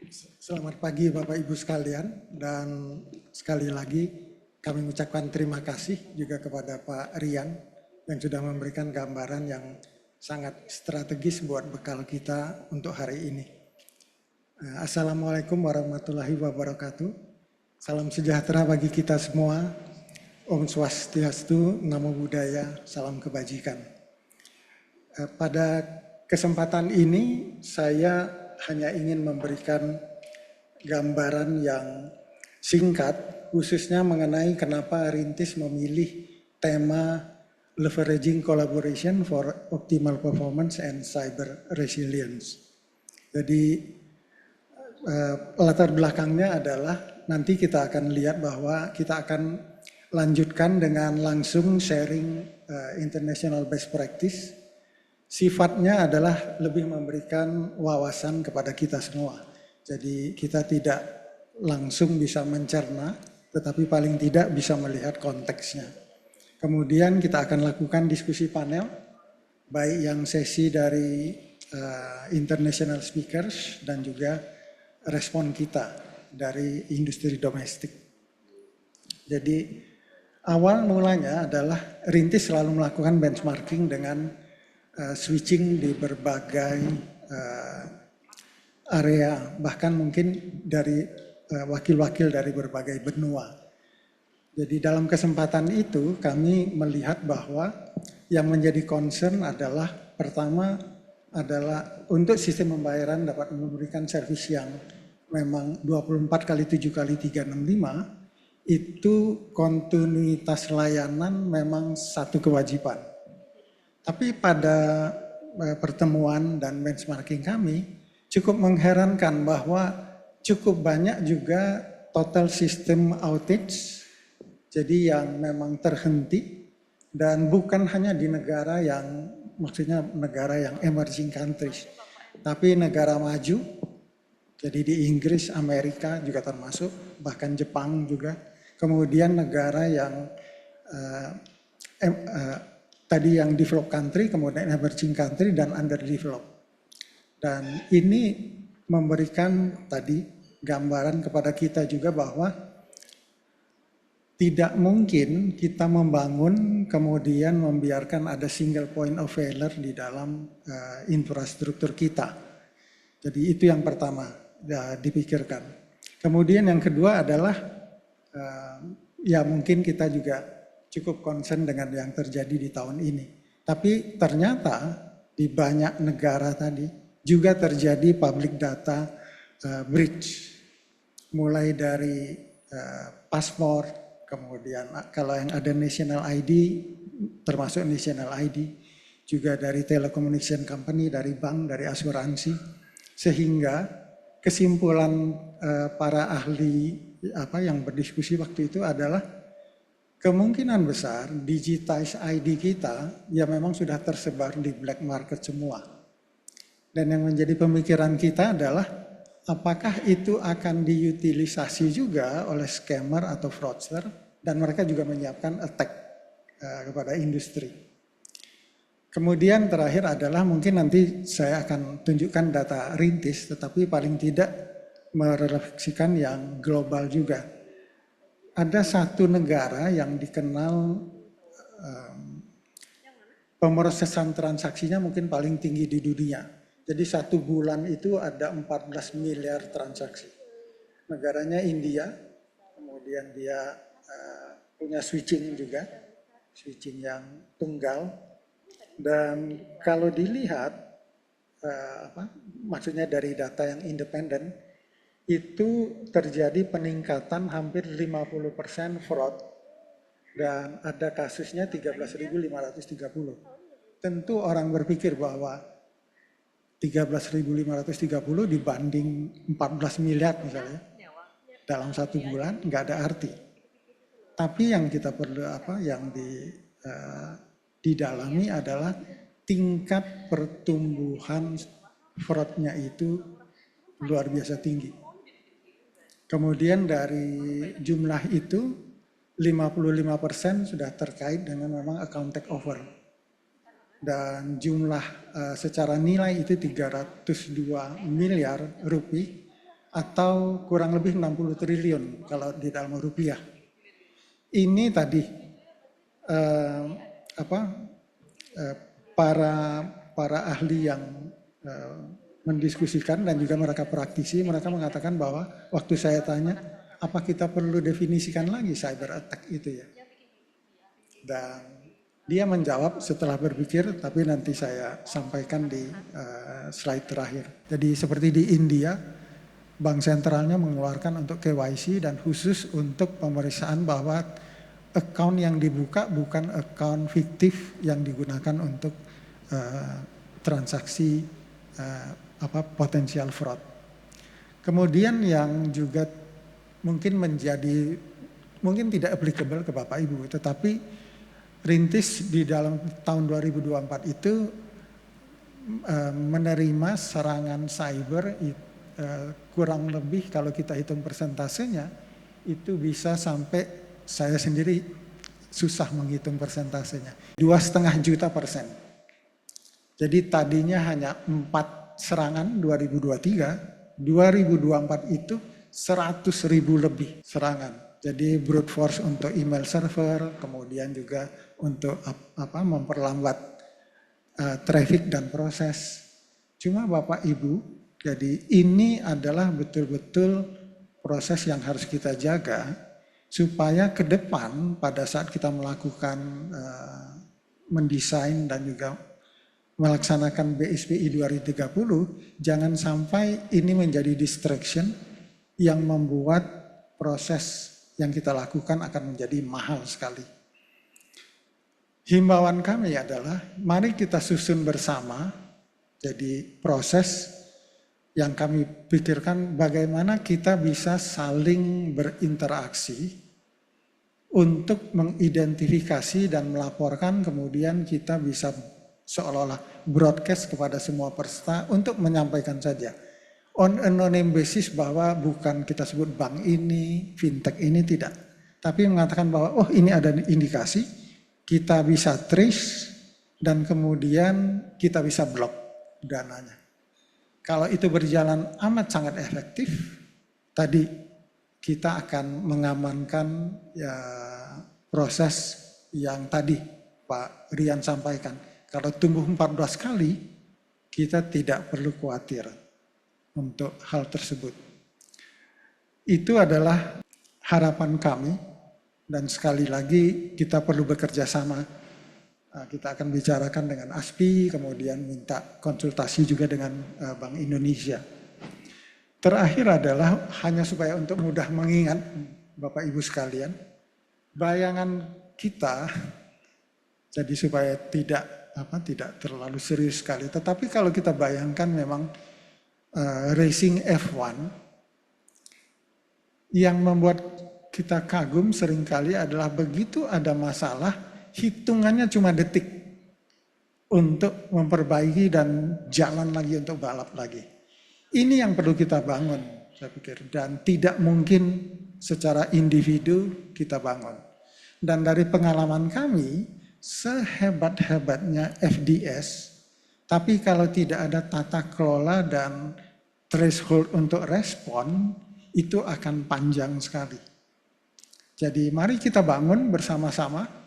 Selamat pagi Bapak Ibu sekalian, dan sekali lagi kami mengucapkan terima kasih juga kepada Pak Rian yang sudah memberikan gambaran yang sangat strategis buat bekal kita untuk hari ini. Assalamualaikum warahmatullahi wabarakatuh. Salam sejahtera bagi kita semua. Om Swastiastu, Namo Buddhaya, salam kebajikan. Pada kesempatan ini saya hanya ingin memberikan gambaran yang singkat, khususnya mengenai kenapa Rintis memilih tema Leveraging Collaboration for Optimal Performance and Cyber Resilience. Jadi latar belakangnya adalah nanti kita akan lihat bahwa kita akan lanjutkan dengan langsung sharing international best practice. Sifatnya adalah lebih memberikan wawasan kepada kita semua. Jadi kita tidak langsung bisa mencerna, tetapi paling tidak bisa melihat konteksnya. Kemudian kita akan lakukan diskusi panel, baik yang sesi dari international speakers dan juga respon kita dari industri domestik. Jadi awal mulanya adalah Rintis selalu melakukan benchmarking dengan switching di berbagai area, bahkan mungkin dari wakil-wakil dari berbagai benua. Jadi dalam kesempatan itu kami melihat bahwa yang menjadi concern adalah pertama adalah untuk sistem pembayaran dapat memberikan servis yang memang 24 kali 7 kali 365, itu kontinuitas layanan memang satu kewajiban. Tapi pada pertemuan dan benchmarking kami cukup mengherankan bahwa cukup banyak juga total system outage, jadi yang memang terhenti, dan bukan hanya di negara yang, maksudnya negara yang emerging countries, tapi negara maju, jadi di Inggris, Amerika juga termasuk, bahkan Jepang juga, kemudian negara yang tadi yang developed country, kemudian emerging country, dan underdeveloped. Dan ini memberikan tadi gambaran kepada kita juga bahwa tidak mungkin kita membangun kemudian membiarkan ada single point of failure di dalam infrastruktur kita. Jadi itu yang pertama dipikirkan. Kemudian yang kedua adalah ya mungkin kita juga cukup concern dengan yang terjadi di tahun ini. Tapi ternyata di banyak negara tadi juga terjadi public data breach. Mulai dari paspor, kemudian kalau yang ada national ID, termasuk national ID, juga dari telecommunication company, dari bank, dari asuransi. Sehingga kesimpulan para ahli yang berdiskusi waktu itu adalah kemungkinan besar digitize ID kita ya memang sudah tersebar di black market semua. Dan yang menjadi pemikiran kita adalah apakah itu akan diutilisasi juga oleh scammer atau fraudster, dan mereka juga menyiapkan attack kepada industri. Kemudian terakhir adalah mungkin nanti saya akan tunjukkan data Rintis, tetapi paling tidak merefleksikan yang global juga. Ada satu negara yang dikenal pemrosesan transaksinya mungkin paling tinggi di dunia. Jadi satu bulan itu ada 14 miliar transaksi. Negaranya India, kemudian dia punya switching juga, switching yang tunggal. Dan kalau dilihat, maksudnya dari data yang independen, itu terjadi peningkatan hampir 50% fraud dan ada kasusnya 13.530. Tentu orang berpikir bahwa 13.530 dibanding 14 miliar misalnya dalam satu bulan nggak ada arti. Tapi yang kita perlu yang didalami adalah tingkat pertumbuhan fraudnya itu luar biasa tinggi. Kemudian dari jumlah itu 55% sudah terkait dengan memang account takeover. Dan jumlah secara nilai itu 302 miliar rupiah atau kurang lebih 60 triliun kalau di dalam rupiah. Ini tadi para ahli yang mendiskusikan dan juga mereka praktisi, mereka mengatakan bahwa waktu saya tanya, apa kita perlu definisikan lagi cyber attack itu ya? Dan dia menjawab setelah berpikir, tapi nanti saya sampaikan di slide terakhir. Jadi seperti di India, bank sentralnya mengeluarkan untuk KYC dan khusus untuk pemeriksaan bahwa account yang dibuka bukan account fiktif yang digunakan untuk transaksi potensial fraud. Kemudian yang juga mungkin tidak applicable ke Bapak Ibu, tetapi Rintis di dalam tahun 2024 itu menerima serangan cyber kurang lebih kalau kita hitung persentasenya itu bisa sampai, saya sendiri susah menghitung persentasenya, 2,5 juta %. Jadi tadinya hanya 4 serangan 2023, 2024 itu 100.000 lebih serangan. Jadi brute force untuk email server, kemudian juga untuk memperlambat traffic dan proses. Cuma Bapak Ibu, jadi ini adalah betul-betul proses yang harus kita jaga supaya ke depan pada saat kita melakukan mendesain dan juga melaksanakan BSPI 2030, jangan sampai ini menjadi distraction yang membuat proses yang kita lakukan akan menjadi mahal sekali. Himbauan kami adalah mari kita susun bersama, jadi proses yang kami pikirkan bagaimana kita bisa saling berinteraksi untuk mengidentifikasi dan melaporkan, kemudian kita bisa seolah-olah broadcast kepada semua peserta untuk menyampaikan saja. On anonym basis bahwa bukan kita sebut bank ini, fintech ini, tidak. Tapi mengatakan bahwa oh ini ada indikasi, kita bisa trace dan kemudian kita bisa blok dananya. Kalau itu berjalan amat sangat efektif, tadi kita akan mengamankan ya, proses yang tadi Pak Rian sampaikan. Kalau tumbuh 14 kali, kita tidak perlu khawatir untuk hal tersebut. Itu adalah harapan kami dan sekali lagi kita perlu bekerja sama. Kita akan bicarakan dengan ASPI, kemudian minta konsultasi juga dengan Bank Indonesia. Terakhir adalah hanya supaya untuk mudah mengingat Bapak Ibu sekalian, bayangan kita jadi supaya tidak terlalu serius sekali. Tetapi kalau kita bayangkan memang racing F1 yang membuat kita kagum seringkali adalah begitu ada masalah, hitungannya cuma detik untuk memperbaiki dan jalan lagi untuk balap lagi. Ini yang perlu kita bangun, saya pikir. Dan tidak mungkin secara individu kita bangun. Dan dari pengalaman kami, sehebat-hebatnya FDS, tapi kalau tidak ada tata kelola dan threshold untuk respon, itu akan panjang sekali. Jadi mari kita bangun bersama-sama,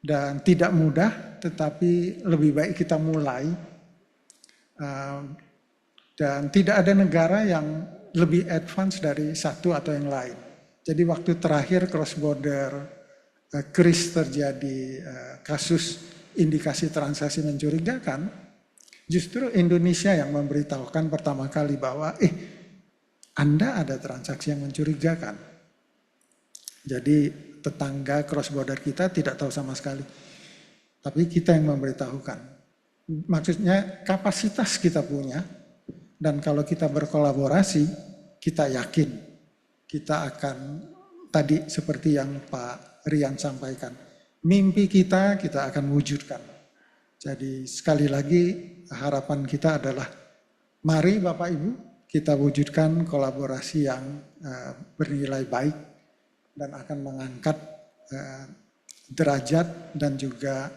dan tidak mudah, tetapi lebih baik kita mulai. Dan tidak ada negara yang lebih advance dari satu atau yang lain. Jadi waktu terakhir cross border kris terjadi kasus indikasi transaksi mencurigakan, justru Indonesia yang memberitahukan pertama kali bahwa Anda ada transaksi yang mencurigakan. Jadi tetangga cross border kita tidak tahu sama sekali. Tapi kita yang memberitahukan. Maksudnya kapasitas kita punya, dan kalau kita berkolaborasi, kita yakin kita akan tadi seperti yang Pak Rian sampaikan. Mimpi kita akan wujudkan. Jadi sekali lagi harapan kita adalah mari Bapak Ibu kita wujudkan kolaborasi yang bernilai baik dan akan mengangkat derajat dan juga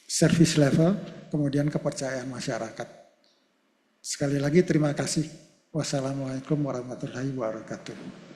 service level, kemudian kepercayaan masyarakat. Sekali lagi terima kasih. Wassalamualaikum warahmatullahi wabarakatuh.